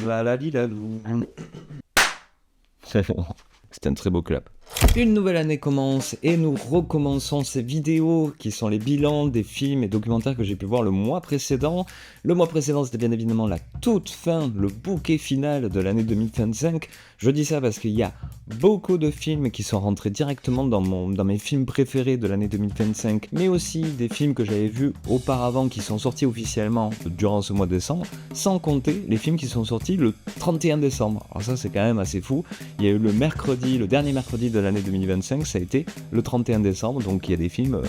La la li la lou. C'était un très beau clap. Une nouvelle année commence et nous recommençons ces vidéos qui sont les bilans des films et documentaires que j'ai pu voir le mois précédent. Le mois précédent, c'était bien évidemment la toute fin, le bouquet final de l'année 2025. Je dis ça parce qu'il y a beaucoup de films qui sont rentrés directement dans mes films préférés de l'année 2025, mais aussi des films que j'avais vus auparavant qui sont sortis officiellement durant ce mois de décembre, sans compter les films qui sont sortis le 31 décembre. Alors ça, c'est quand même assez fou. Il y a eu le dernier mercredi de l'année 2025, ça a été le 31 décembre, donc il y a des films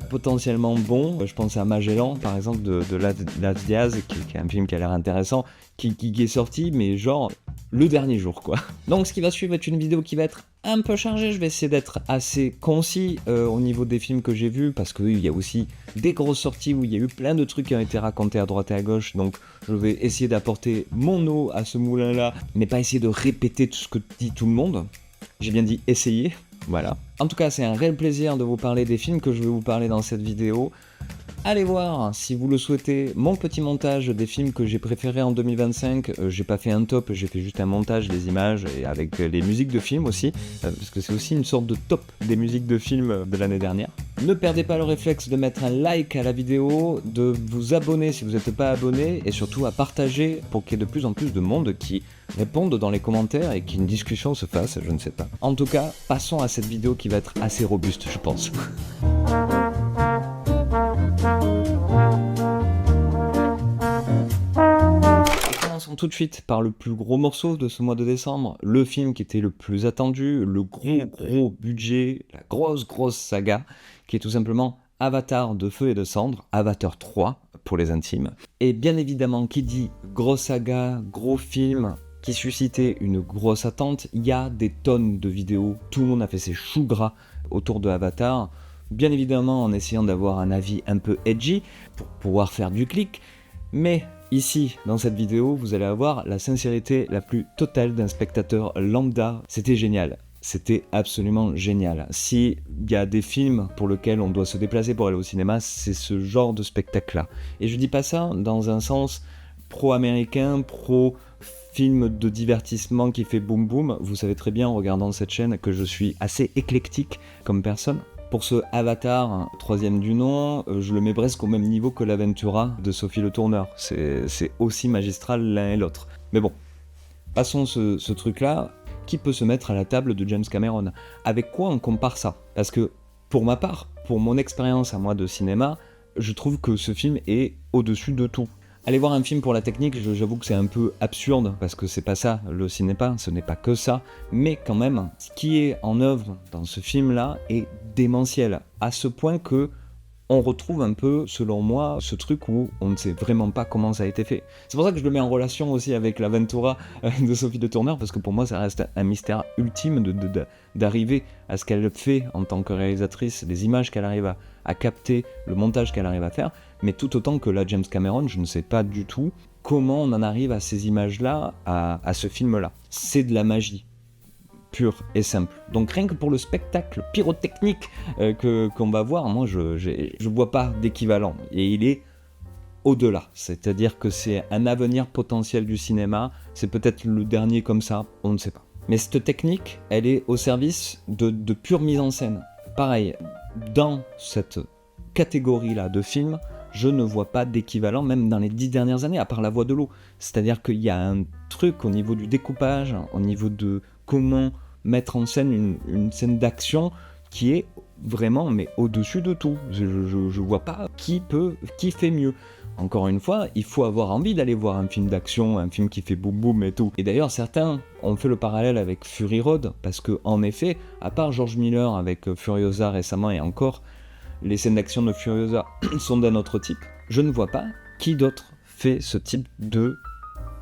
potentiellement bons. Je pense à Magellan, par exemple, de Las Diaz, qui est un film qui a l'air intéressant, qui est sorti, mais genre le dernier jour, quoi. Donc ce qui va suivre est une vidéo qui va être un peu chargée. Je vais essayer d'être assez concis au niveau des films que j'ai vus, parce qu'il y a aussi des grosses sorties où il y a eu plein de trucs qui ont été racontés à droite et à gauche, donc je vais essayer d'apporter mon eau à ce moulin-là, mais pas essayer de répéter tout ce que dit tout le monde. J'ai bien dit essayer, voilà. En tout cas, c'est un réel plaisir de vous parler des films que je vais vous parler dans cette vidéo. Allez voir, si vous le souhaitez, mon petit montage des films que j'ai préférés en 2025. J'ai pas fait un top, j'ai fait juste un montage des images et avec les musiques de films aussi, parce que c'est aussi une sorte de top des musiques de films de l'année dernière. Ne perdez pas le réflexe de mettre un like à la vidéo, de vous abonner si vous n'êtes pas abonné, et surtout à partager pour qu'il y ait de plus en plus de monde qui répondent dans les commentaires et qu'une discussion se fasse, je ne sais pas. En tout cas, passons à cette vidéo qui va être assez robuste, je pense. Commençons tout de suite par le plus gros morceau de ce mois de décembre, le film qui était le plus attendu, le gros budget, la grosse saga, qui est tout simplement Avatar de feu et de cendres, Avatar 3 pour les intimes. Et bien évidemment, qui dit grosse saga, gros film, qui suscitait une grosse attente, il y a des tonnes de vidéos, tout le monde a fait ses choux gras autour de Avatar, bien évidemment en essayant d'avoir un avis un peu edgy, pour pouvoir faire du clic, mais ici, dans cette vidéo, vous allez avoir la sincérité la plus totale d'un spectateur lambda. C'était génial. C'était absolument génial. S'il y a des films pour lesquels on doit se déplacer pour aller au cinéma, c'est ce genre de spectacle-là. Et je dis pas ça dans un sens pro-américain, pro-film de divertissement qui fait boum boum. Vous savez très bien en regardant cette chaîne que je suis assez éclectique comme personne. Pour ce Avatar, troisième du nom, je le mets presque au même niveau que l'Aventura de Sophie Le Tourneur. C'est aussi magistral l'un et l'autre. Mais bon, passons ce truc-là. Qui peut se mettre à la table de James Cameron? Avec quoi on compare ça? Parce que, pour ma part, pour mon expérience à moi de cinéma, je trouve que ce film est au-dessus de tout. Aller voir un film pour la technique, j'avoue que c'est un peu absurde, parce que c'est pas ça, le cinéma, ce n'est pas que ça, mais quand même, ce qui est en œuvre dans ce film-là est démentiel, à ce point que on retrouve un peu, selon moi, ce truc où on ne sait vraiment pas comment ça a été fait. C'est pour ça que je le mets en relation aussi avec l'Aventura de Sophie de Tourneur, parce que pour moi ça reste un mystère ultime d'arriver à ce qu'elle fait en tant que réalisatrice, les images qu'elle arrive à capter, le montage qu'elle arrive à faire, mais tout autant que la James Cameron, je ne sais pas du tout comment on en arrive à ces images-là, à ce film-là. C'est de la magie. Pure et simple. Donc rien que pour le spectacle pyrotechnique qu'on va voir, moi je vois pas d'équivalent. Et il est au-delà. C'est-à-dire que c'est un avenir potentiel du cinéma. C'est peut-être le dernier comme ça, on ne sait pas. Mais cette technique, elle est au service de pure mise en scène. Pareil, dans cette catégorie-là de films, je ne vois pas d'équivalent, même dans les 10 dernières années, à part La Voix de l'eau. C'est-à-dire qu'il y a un truc au niveau du découpage, au niveau de comment mettre en scène une scène d'action qui est vraiment mais au-dessus de tout. Je vois pas qui fait mieux. Encore une fois, il faut avoir envie d'aller voir un film d'action, un film qui fait boum boum et tout. Et d'ailleurs, certains ont fait le parallèle avec Fury Road, parce que en effet, à part George Miller avec Furiosa récemment et encore, les scènes d'action de Furiosa sont d'un autre type. Je ne vois pas qui d'autre fait ce type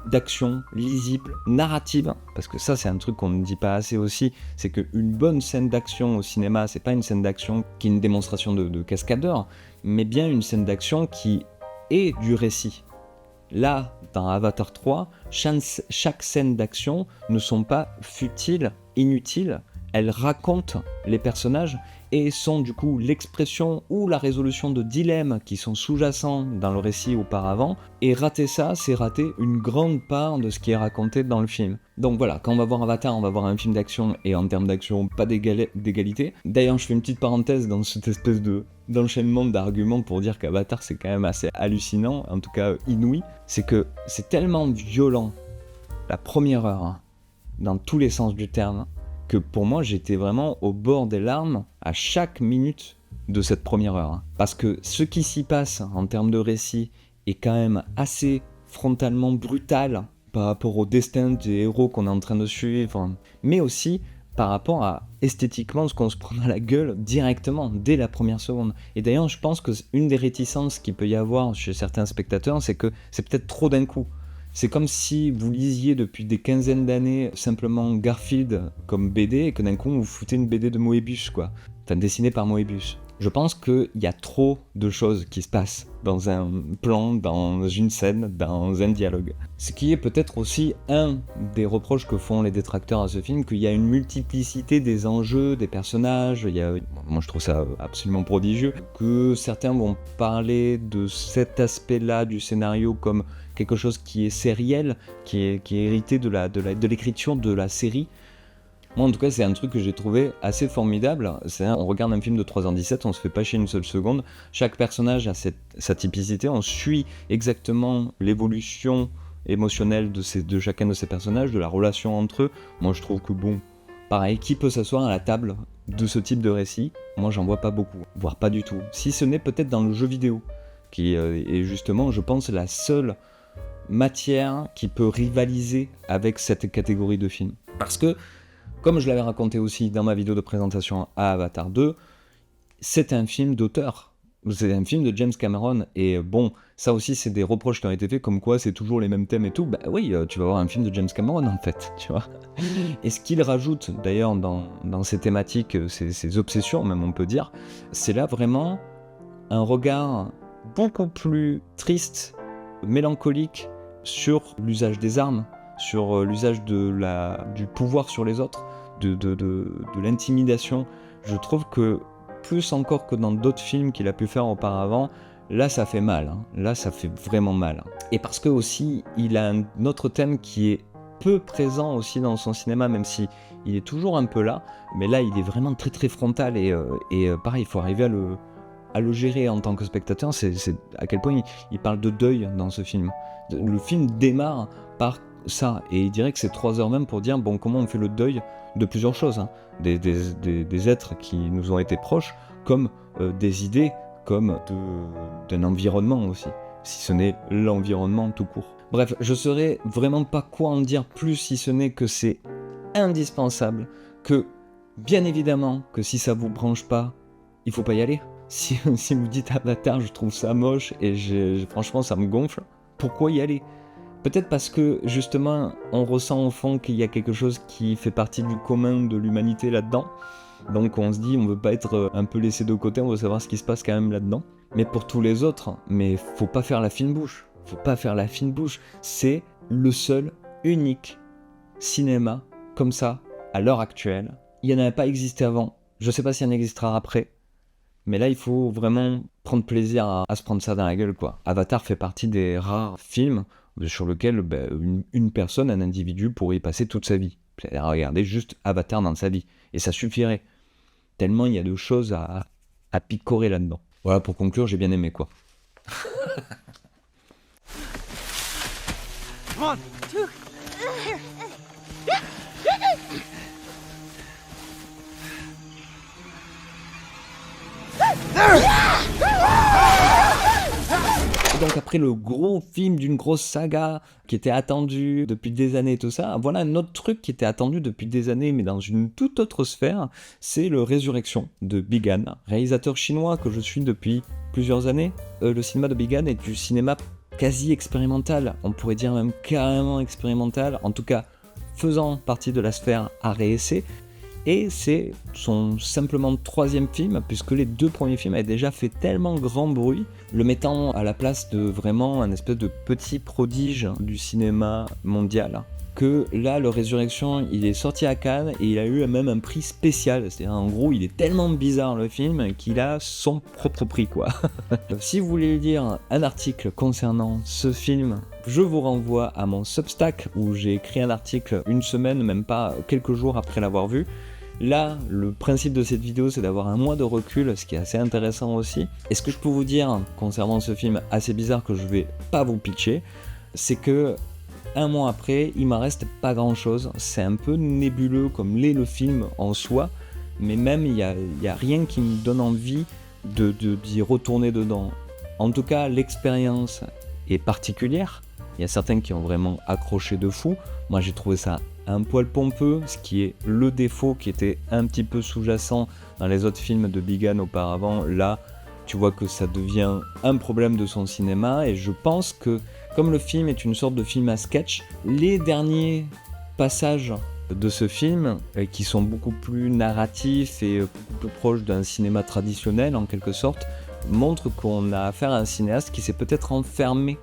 d'action lisible, narrative, parce que ça c'est un truc qu'on ne dit pas assez aussi, c'est qu'une bonne scène d'action au cinéma, c'est pas une scène d'action qui est une démonstration de cascadeur, mais bien une scène d'action qui est du récit. Là, dans Avatar 3, chaque scène d'action ne sont pas futiles, inutiles, elles racontent les personnages et sont du coup l'expression ou la résolution de dilemmes qui sont sous-jacents dans le récit auparavant, et rater ça, c'est rater une grande part de ce qui est raconté dans le film. Donc voilà, quand on va voir Avatar, on va voir un film d'action, et en termes d'action, pas d'égalité. D'ailleurs, je fais une petite parenthèse dans cette espèce d'enchaînement d'arguments pour dire qu'Avatar c'est quand même assez hallucinant, en tout cas inouï, c'est que c'est tellement violent la première heure, hein, dans tous les sens du terme, que pour moi j'étais vraiment au bord des larmes à chaque minute de cette première heure. Hein. Parce que ce qui s'y passe en termes de récit est quand même assez frontalement brutal par rapport au destin des héros qu'on est en train de suivre, mais aussi par rapport à esthétiquement ce qu'on se prend à la gueule directement, dès la première seconde. Et d'ailleurs, je pense que une des réticences qu'il peut y avoir chez certains spectateurs, c'est que c'est peut-être trop d'un coup. C'est comme si vous lisiez depuis des quinzaines d'années simplement Garfield comme BD et que d'un coup vous foutez une BD de Moebius, quoi. Enfin, dessinée par Moebius. Je pense qu'il y a trop de choses qui se passent dans un plan, dans une scène, dans un dialogue. Ce qui est peut-être aussi un des reproches que font les détracteurs à ce film, qu'il y a une multiplicité des enjeux, des personnages, moi je trouve ça absolument prodigieux, que certains vont parler de cet aspect-là du scénario comme quelque chose qui est sériel, qui est hérité de l'écriture de la série. Moi, en tout cas, c'est un truc que j'ai trouvé assez formidable. On regarde un film de 3h17, on se fait pas chier une seule seconde. Chaque personnage a sa typicité. On suit exactement l'évolution émotionnelle de chacun de ces personnages, de la relation entre eux. Moi, je trouve que bon, pareil, qui peut s'asseoir à la table de ce type de récit ? Moi, j'en vois pas beaucoup, voire pas du tout. Si ce n'est peut-être dans le jeu vidéo, qui est justement, je pense, la seule matière qui peut rivaliser avec cette catégorie de films. Parce que, comme je l'avais raconté aussi dans ma vidéo de présentation à Avatar 2, c'est un film d'auteur. C'est un film de James Cameron. Et bon, ça aussi, c'est des reproches qui ont été faits, comme quoi c'est toujours les mêmes thèmes et tout. Bah oui, tu vas voir un film de James Cameron, en fait, tu vois. Et ce qu'il rajoute, d'ailleurs, dans ces thématiques, ces obsessions, même on peut dire, c'est là vraiment un regard beaucoup plus triste, mélancolique, sur l'usage des armes, sur l'usage du pouvoir sur les autres, de l'intimidation. Je trouve que, plus encore que dans d'autres films qu'il a pu faire auparavant, là ça fait mal, hein. Là ça fait vraiment mal. Et parce que aussi, il a un autre thème qui est peu présent aussi dans son cinéma, même si il est toujours un peu là, mais là il est vraiment très très frontal, et pareil, il faut arriver à le gérer en tant que spectateur. C'est à quel point il parle de deuil dans ce film. Le film démarre par ça, et il dirait que c'est 3 heures même pour dire bon, comment on fait le deuil de plusieurs choses, hein. Des êtres qui nous ont été proches, comme des idées, comme d'un environnement aussi, si ce n'est l'environnement tout court. Bref, je saurais vraiment pas quoi en dire plus, si ce n'est que c'est indispensable, que bien évidemment que si ça vous branche pas, il faut pas y aller. Si vous dites Avatar, je trouve ça moche et franchement ça me gonfle, pourquoi y aller ? Peut-être parce que justement on ressent au fond qu'il y a quelque chose qui fait partie du commun de l'humanité là-dedans. Donc on se dit on veut pas être un peu laissé de côté, on veut savoir ce qui se passe quand même là-dedans. Mais pour tous les autres, mais faut pas faire la fine bouche. Faut pas faire la fine bouche. C'est le seul, unique cinéma comme ça à l'heure actuelle. Il n'y en a pas existé avant. Je sais pas s'il y en existera après. Mais là, il faut vraiment prendre plaisir à se prendre ça dans la gueule, quoi. Avatar fait partie des rares films sur lesquels une personne, un individu, pourrait y passer toute sa vie. Regarder juste Avatar dans sa vie. Et ça suffirait. Tellement il y a de choses à picorer là-dedans. Voilà, pour conclure, j'ai bien aimé, quoi. Come on. Et donc après le gros film d'une grosse saga qui était attendu depuis des années et tout ça, voilà un autre truc qui était attendu depuis des années mais dans une toute autre sphère, c'est le Résurrection de Big Han, réalisateur chinois que je suis depuis plusieurs années. Le cinéma de Big Han est du cinéma quasi expérimental, on pourrait dire même carrément expérimental, en tout cas faisant partie de la sphère art et essai. Et c'est son simplement 3e film, puisque les 2 premiers films avaient déjà fait tellement grand bruit, le mettant à la place de vraiment un espèce de petit prodige du cinéma mondial, que là, le Résurrection, il est sorti à Cannes et il a eu même un prix spécial. C'est-à-dire, en gros, il est tellement bizarre le film qu'il a son propre prix, quoi. Si vous voulez lire un article concernant ce film, je vous renvoie à mon Substack où j'ai écrit un article une semaine, même pas quelques jours après l'avoir vu. Là, le principe de cette vidéo, c'est d'avoir un mois de recul, ce qui est assez intéressant aussi. Et ce que je peux vous dire concernant ce film assez bizarre que je vais pas vous pitcher, c'est que un mois après, il m'en reste pas grand chose. C'est un peu nébuleux comme l'est le film en soi, mais même il y a rien qui me donne envie d'y retourner dedans. En tout cas, l'expérience est particulière. Il y a certains qui ont vraiment accroché de fou. Moi, j'ai trouvé ça un poil pompeux, ce qui est le défaut qui était un petit peu sous-jacent dans les autres films de Bigan auparavant. Là, tu vois que ça devient un problème de son cinéma, et je pense que, comme le film est une sorte de film à sketch, les derniers passages de ce film, qui sont beaucoup plus narratifs et beaucoup plus proches d'un cinéma traditionnel en quelque sorte, montrent qu'on a affaire à un cinéaste qui s'est peut-être enfermé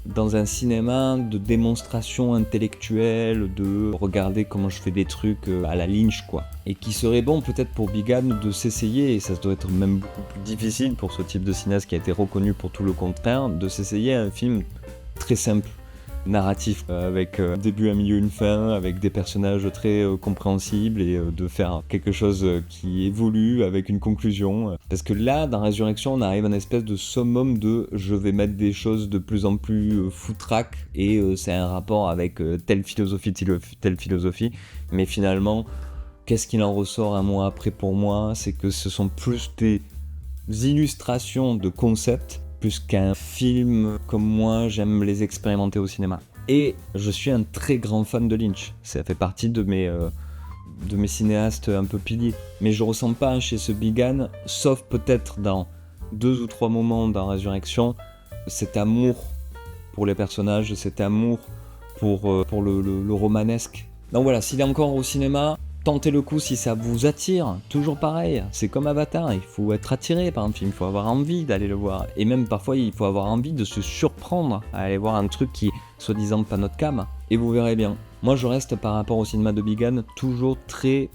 dans un cinéma de démonstration intellectuelle, de regarder comment je fais des trucs à la Lynch, quoi. Et qui serait bon peut-être pour Bigan de s'essayer, et ça doit être même beaucoup plus difficile pour ce type de cinéaste qui a été reconnu pour tout le contraire, de s'essayer à un film très simple, narratif, avec un début, un milieu, une fin, avec des personnages très compréhensibles, et de faire quelque chose qui évolue avec une conclusion. Parce que là, dans Résurrection, on arrive à une espèce de summum de je vais mettre des choses de plus en plus foutraques, et c'est un rapport avec telle philosophie, mais finalement, qu'est-ce qu'il en ressort un mois après pour moi? C'est que ce sont plus des illustrations de concepts plus qu'un film comme moi j'aime les expérimenter au cinéma. Et je suis un très grand fan de Lynch, ça fait partie de mes cinéastes un peu piliers. Mais je ressens pas chez ce Bigan, sauf peut-être dans 2 ou 3 moments dans Résurrection, cet amour pour les personnages, cet amour pour le romanesque. Donc voilà, s'il est encore au cinéma, tentez le coup si ça vous attire. Toujours pareil, c'est comme Avatar, il faut être attiré par un film, il faut avoir envie d'aller le voir. Et même parfois, il faut avoir envie de se surprendre à aller voir un truc qui est soi-disant pas notre cam. Et vous verrez bien. Moi, je reste par rapport au cinéma de Bigan toujours très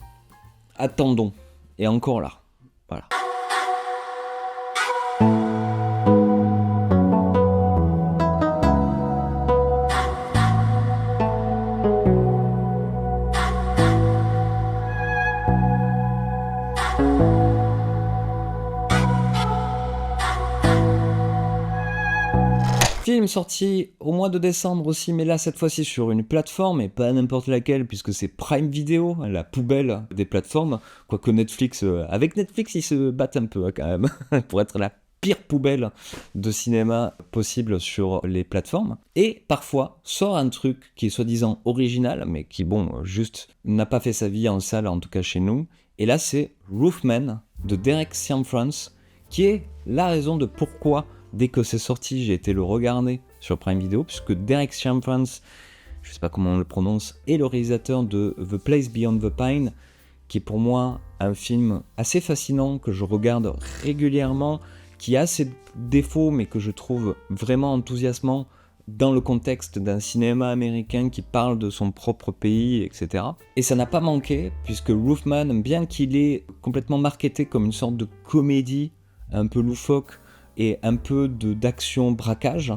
attendons. Et encore là. Voilà. Film sorti au mois de décembre aussi, mais là cette fois-ci sur une plateforme, et pas n'importe laquelle, puisque c'est Prime Video, la poubelle des plateformes. Quoique Netflix, avec Netflix ils se battent un peu quand même, pour être la pire poubelle de cinéma possible sur les plateformes. Et parfois sort un truc qui est soi-disant original, mais qui juste n'a pas fait sa vie en salle, en tout cas chez nous. Et là c'est Roofman de Derek Cianfrance, qui est la raison de pourquoi dès que c'est sorti, j'ai été le regarder sur Prime Video, puisque Derek Cianfrance, je sais pas comment on le prononce, est le réalisateur de The Place Beyond the Pine, qui est pour moi un film assez fascinant, que je regarde régulièrement, qui a ses défauts, mais que je trouve vraiment enthousiasmant dans le contexte d'un cinéma américain qui parle de son propre pays, etc. Et ça n'a pas manqué, puisque Roofman, bien qu'il est complètement marketé comme une sorte de comédie un peu loufoque, et un peu d'action braquage,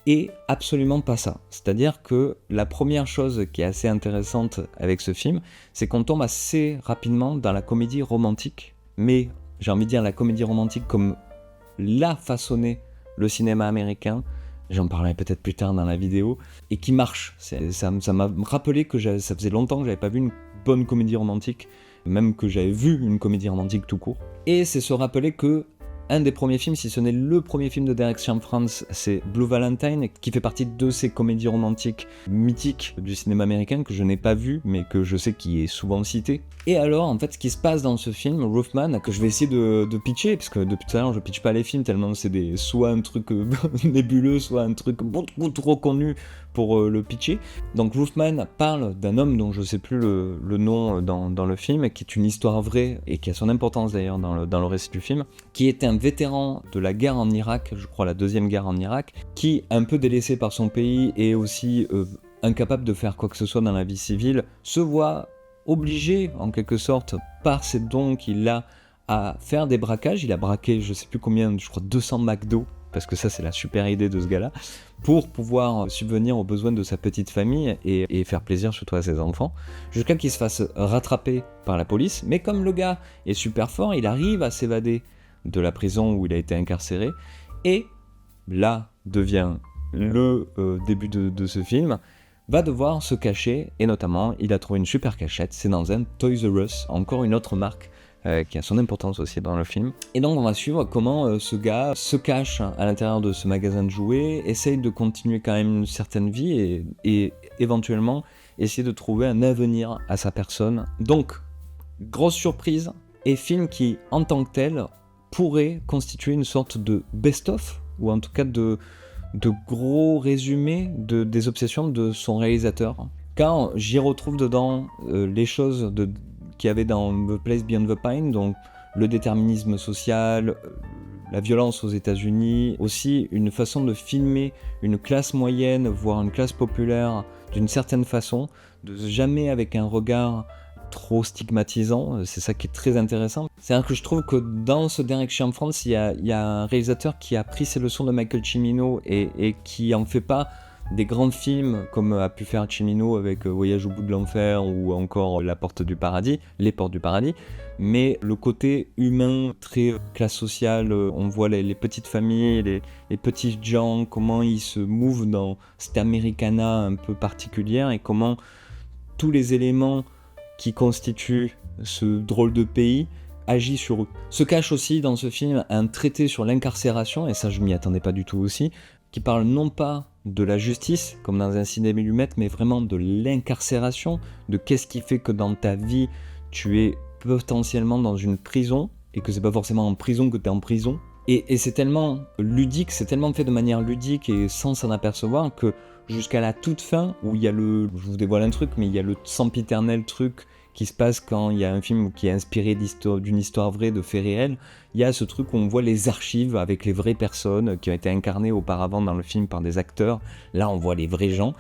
et absolument pas ça. C'est-à-dire que la première chose qui est assez intéressante avec ce film, c'est qu'on tombe assez rapidement dans la comédie romantique, mais j'ai envie de dire la comédie romantique comme l'a façonné le cinéma américain, j'en parlerai peut-être plus tard dans la vidéo, et qui marche. Ça m'a rappelé que ça faisait longtemps que j'avais pas vu une bonne comédie romantique, même que j'avais vu une comédie romantique tout court. Et c'est se rappeler que un des premiers films, si ce n'est le premier film de Derek Cianfrance, c'est Blue Valentine, qui fait partie de ces comédies romantiques mythiques du cinéma américain que je n'ai pas vu, mais que je sais qui est souvent cité. Et alors, en fait, ce qui se passe dans ce film, Roofman, que je vais essayer de pitcher, parce que depuis tout à l'heure, je pitch pas les films tellement c'est soit un truc nébuleux, soit un truc beaucoup trop connu pour le pitcher. Donc Roofman parle d'un homme dont je sais plus le nom dans le film, qui est une histoire vraie, et qui a son importance d'ailleurs dans le récit du film, qui était un vétéran de la guerre en Irak, je crois la deuxième guerre en Irak, qui, un peu délaissé par son pays, et aussi incapable de faire quoi que ce soit dans la vie civile, se voit obligé, en quelque sorte, par ces dons qu'il a, à faire des braquages. Il a braqué, je sais plus combien, je crois 200 McDo, parce que ça c'est la super idée de ce gars-là, pour pouvoir subvenir aux besoins de sa petite famille et faire plaisir surtout à ses enfants, jusqu'à qu'il se fasse rattraper par la police. Mais comme le gars est super fort, il arrive à s'évader de la prison où il a été incarcéré, et là devient le début de ce film, va devoir se cacher, et notamment il a trouvé une super cachette, c'est dans un Toys R Us, encore une autre marque qui a son importance aussi dans le film. Et donc on va suivre comment ce gars se cache à l'intérieur de ce magasin de jouets, essaye de continuer quand même une certaine vie et éventuellement essayer de trouver un avenir à sa personne. Donc, grosse surprise, et film qui en tant que tel pourrait constituer une sorte de best-of, ou en tout cas de gros résumés des obsessions de son réalisateur. Car j'y retrouve dedans les choses qu'il y avait dans The Place Beyond the Pine, donc le déterminisme social, la violence aux États-Unis, aussi une façon de filmer une classe moyenne, voire une classe populaire d'une certaine façon, de jamais avec un regard trop stigmatisant. C'est ça qui est très intéressant. C'est-à-dire que je trouve que dans ce Direction France, il y a un réalisateur qui a pris ses leçons de Michael Cimino et qui en fait pas des grands films comme a pu faire Cimino avec Voyage au bout de l'enfer ou encore Les Portes du Paradis, mais le côté humain, très classe sociale, on voit les petites familles, les petits gens, comment ils se mouvent dans cette Americana un peu particulière et comment tous les éléments qui constituent ce drôle de pays agit sur eux. Se cache aussi dans ce film un traité sur l'incarcération, et ça je m'y attendais pas du tout aussi, qui parle non pas de la justice, comme dans un ciné millimètre, mais vraiment de l'incarcération, de qu'est-ce qui fait que dans ta vie, tu es potentiellement dans une prison, et que c'est pas forcément en prison que tu es en prison. Et c'est tellement ludique, c'est tellement fait de manière ludique et sans s'en apercevoir que jusqu'à la toute fin, où il y a je vous dévoile un truc, mais il y a le sempiternel truc qui se passe quand il y a un film qui est inspiré d'une histoire vraie, de faits réels. Il y a ce truc où on voit les archives avec les vraies personnes qui ont été incarnées auparavant dans le film par des acteurs. Là, on voit les vrais gens.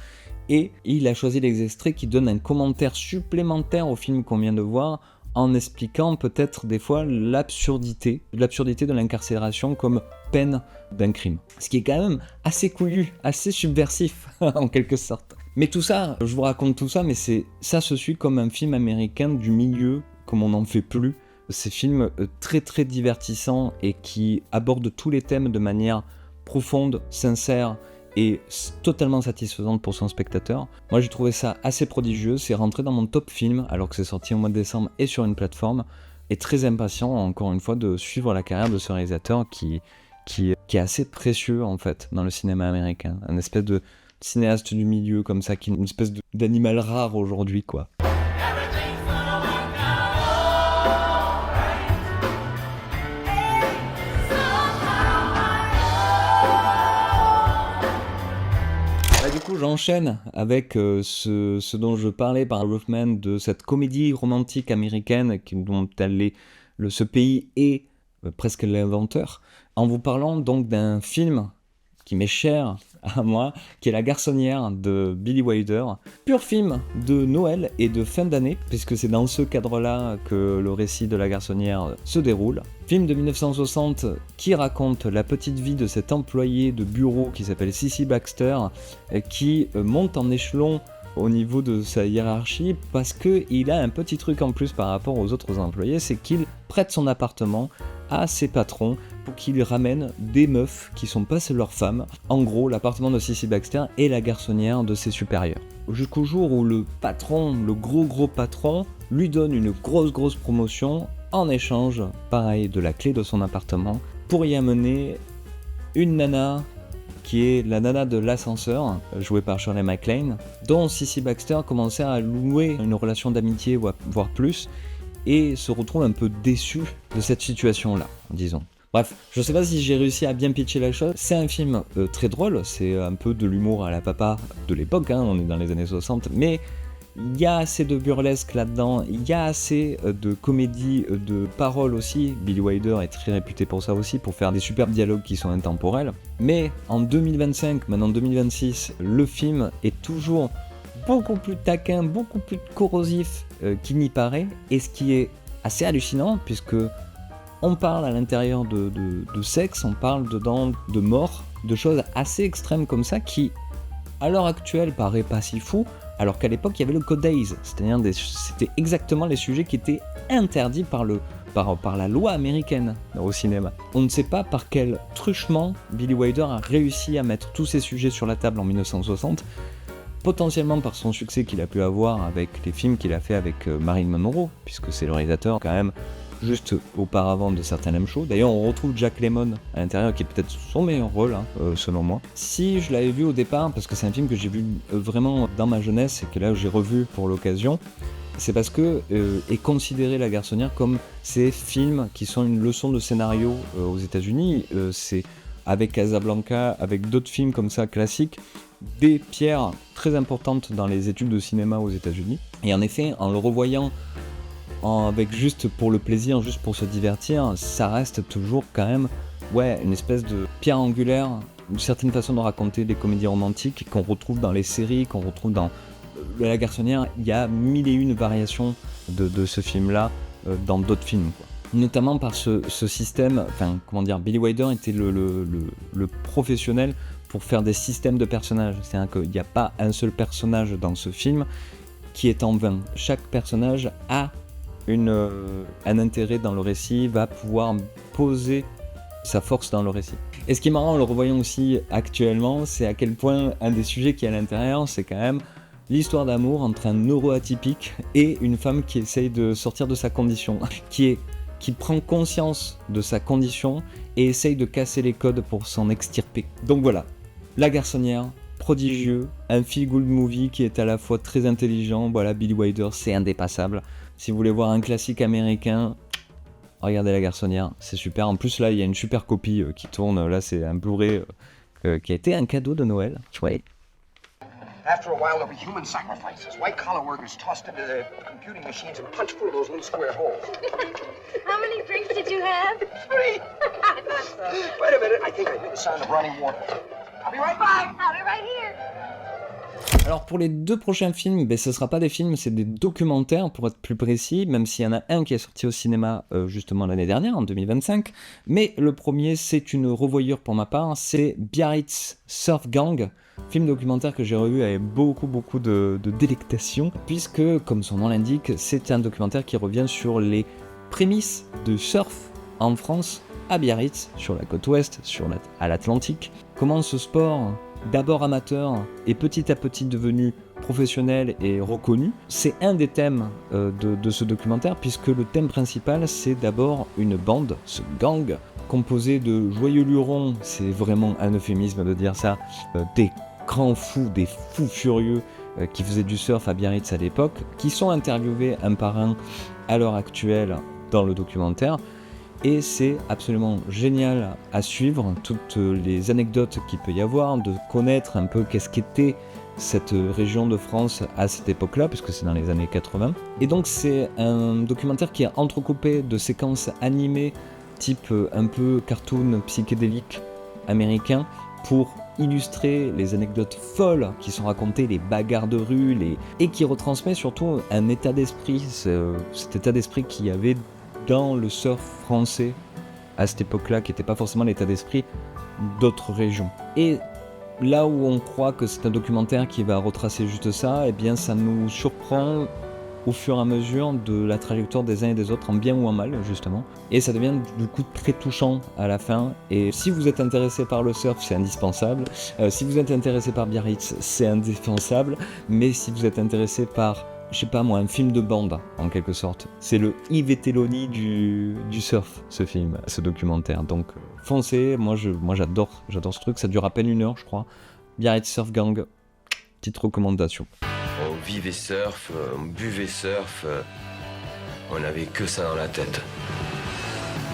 Et il a choisi les extraits qui donnent un commentaire supplémentaire au film qu'on vient de voir, en expliquant peut-être des fois l'absurdité de l'incarcération comme peine d'un crime. Ce qui est quand même assez couillu, assez subversif en quelque sorte. Mais tout ça, je vous raconte tout ça, mais ça se suit comme un film américain du milieu, comme on n'en fait plus. Ces films très très divertissants et qui abordent tous les thèmes de manière profonde, sincère et totalement satisfaisante pour son spectateur. Moi j'ai trouvé ça assez prodigieux, c'est rentré dans mon top film alors que c'est sorti au mois de décembre et sur une plateforme, et très impatient encore une fois de suivre la carrière de ce réalisateur qui est assez précieux en fait dans le cinéma américain, un espèce de cinéaste du milieu comme ça, qui est une espèce d'animal rare aujourd'hui quoi. Du coup, j'enchaîne avec ce dont je parlais par Rothman, de cette comédie romantique américaine dont ce pays est presque l'inventeur, en vous parlant donc d'un film qui m'est cher à moi, qui est La Garçonnière de Billy Wilder. Pur film de Noël et de fin d'année, puisque c'est dans ce cadre-là que le récit de La Garçonnière se déroule. Film de 1960 qui raconte la petite vie de cet employé de bureau qui s'appelle Cissy Baxter, qui monte en échelon au niveau de sa hiérarchie parce qu'il a un petit truc en plus par rapport aux autres employés, c'est qu'il prête son appartement à ses patrons pour qu'ils ramènent des meufs qui sont pas leurs femmes. En gros, l'appartement de Cissy Baxter est la garçonnière de ses supérieurs. Jusqu'au jour où le patron, le gros patron, lui donne une grosse promotion en échange, pareil, de la clé de son appartement pour y amener une nana qui est la nana de l'ascenseur, jouée par Shirley MacLaine, dont Cissy Baxter commençait à louer une relation d'amitié, voire plus, et se retrouve un peu déçu de cette situation-là, disons. Bref, je sais pas si j'ai réussi à bien pitcher la chose. C'est un film très drôle, c'est un peu de l'humour à la papa de l'époque, hein, on est dans les années 60, mais il y a assez de burlesque là-dedans, il y a assez de comédie, de paroles aussi. Billy Wilder est très réputé pour ça aussi, pour faire des superbes dialogues qui sont intemporels. Mais en 2025, maintenant 2026, le film est toujours beaucoup plus taquin, beaucoup plus corrosif qu'il n'y paraît, et ce qui est assez hallucinant, puisque on parle à l'intérieur de sexe, on parle dedans de mort, de choses assez extrêmes comme ça, qui, à l'heure actuelle, paraît pas si fou, alors qu'à l'époque, il y avait le Code Hays, c'est-à-dire c'était exactement les sujets qui étaient interdits par la loi américaine au cinéma. On ne sait pas par quel truchement Billy Wilder a réussi à mettre tous ces sujets sur la table en 1960, potentiellement par son succès qu'il a pu avoir avec les films qu'il a fait avec Marilyn Monroe, puisque c'est le réalisateur quand même juste auparavant de certains M Show. D'ailleurs, on retrouve Jack Lemmon à l'intérieur, qui est peut-être son meilleur rôle, selon moi. Si je l'avais vu au départ, parce que c'est un film que j'ai vu vraiment dans ma jeunesse et que là j'ai revu pour l'occasion, c'est parce que est considéré La Garçonnière comme ces films qui sont une leçon de scénario aux États-Unis. C'est avec Casablanca, avec d'autres films comme ça classiques, des pierres très importantes dans les études de cinéma aux États-Unis. Et en effet, en le revoyant avec juste pour le plaisir, juste pour se divertir, ça reste toujours quand même une espèce de pierre angulaire, une certaine façon de raconter des comédies romantiques qu'on retrouve dans les séries, qu'on retrouve dans La Garçonnière. Il y a mille et une variations de ce film-là dans d'autres films, quoi. Notamment par ce système, Billy Wilder était le professionnel pour faire des systèmes de personnages. C'est-à-dire qu'il n'y a pas un seul personnage dans ce film qui est en vain. Chaque personnage a un intérêt dans le récit, va pouvoir poser sa force dans le récit. Et ce qui est marrant en le revoyant aussi actuellement, c'est à quel point un des sujets qui est à l'intérieur, c'est quand même l'histoire d'amour entre un neuroatypique et une femme qui essaye de sortir de sa condition, qui prend conscience de sa condition et essaye de casser les codes pour s'en extirper. Donc voilà, La Garçonnière, prodigieux, un feel-good movie qui est à la fois très intelligent. Voilà, Billy Wilder, c'est indépassable. Si vous voulez voir un classique américain, regardez La Garçonnière, c'est super. En plus là, il y a une super copie qui tourne. Là, c'est un Blu-ray qui a été un cadeau de Noël. Chouette. After a while, there'll be human sacrifices. White-collar workers tossed into the computing machines and punched through those little square holes. How many drinks did you have? 3! I thought so. Wait a minute, I think I hear the sound of running water. I'll be right back. I'll be right here. Alors pour les deux prochains films, ce ne sera pas des films, c'est des documentaires pour être plus précis, même s'il y en a un qui est sorti au cinéma justement l'année dernière, en 2025. Mais le premier, c'est une revoyure pour ma part, c'est Biarritz Surf Gang, film documentaire que j'ai revu avec beaucoup de délectation, puisque, comme son nom l'indique, c'est un documentaire qui revient sur les prémices de surf en France, à Biarritz, sur la côte ouest, à l'Atlantique. Comment ce sport, d'abord amateur et petit à petit devenu professionnel et reconnu, c'est un des thèmes de ce documentaire, puisque le thème principal, c'est d'abord une bande, ce gang, composé de joyeux lurons, c'est vraiment un euphémisme de dire ça, des grands fous, des fous furieux qui faisaient du surf à Biarritz à l'époque, qui sont interviewés un par un à l'heure actuelle dans le documentaire. Et c'est absolument génial à suivre, toutes les anecdotes qu'il peut y avoir, de connaître un peu qu'est-ce qu'était cette région de France à cette époque-là, puisque c'est dans les années 80. Et donc c'est un documentaire qui est entrecoupé de séquences animées, type un peu cartoon psychédélique américain, pour illustrer les anecdotes folles qui sont racontées, les bagarres de rue, et qui retransmet surtout un état d'esprit, cet état d'esprit qu'il y avait dans le surf français à cette époque-là, qui n'était pas forcément l'état d'esprit d'autres régions. Et là où on croit que c'est un documentaire qui va retracer juste ça, eh bien ça nous surprend au fur et à mesure de la trajectoire des uns et des autres, en bien ou en mal justement. Et ça devient du coup très touchant à la fin. Et si vous êtes intéressé par le surf, c'est indispensable. Si vous êtes intéressé par Biarritz, c'est indispensable. Mais si vous êtes intéressé par, je sais pas moi, un film de bande, en quelque sorte. C'est le Yves Telloni du surf, ce film, ce documentaire. Donc foncez, moi j'adore ce truc, ça dure à peine 1 heure je crois. Biarritz Surf Gang, petite recommandation. On vivait surf, on buvait surf, on n'avait que ça dans la tête.